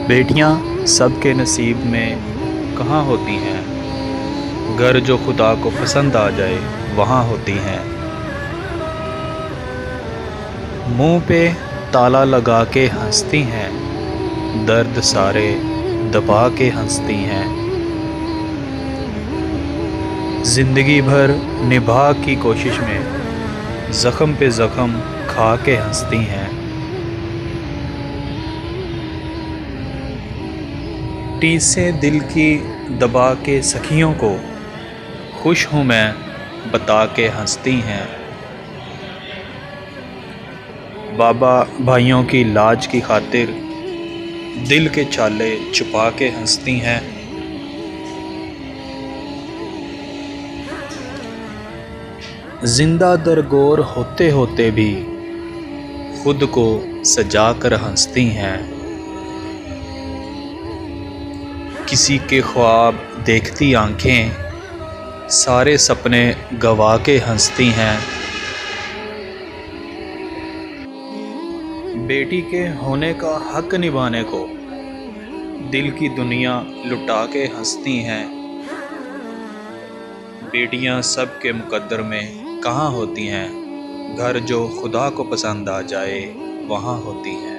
بیٹیاں سب کے نصیب میں کہاں ہوتی ہیں، گھر جو خدا کو پسند آ جائے وہاں ہوتی ہیں۔ منہ پہ تالا لگا کے ہنستی ہیں، درد سارے دبا کے ہنستی ہیں۔ زندگی بھر نبھا کی کوشش میں زخم پہ زخم کھا کے ہنستی ہیں۔ ٹیسیں دل کی دبا کے سکھیوں کو خوش ہوں میں بتا کے ہنستی ہیں۔ بابا بھائیوں کی لاج کی خاطر دل کے چالے چھپا کے ہنستی ہیں۔ زندہ درگور ہوتے ہوتے بھی خود کو سجا کر ہنستی ہیں۔ کسی کے خواب دیکھتی آنکھیں سارے سپنے گوا کے ہنستی ہیں۔ بیٹی کے ہونے کا حق نبھانے کو دل کی دنیا لٹا کے ہنستی ہیں۔ بیٹیاں سب کے مقدر میں کہاں ہوتی ہیں، گھر جو خدا کو پسند آ جائے وہاں ہوتی ہیں۔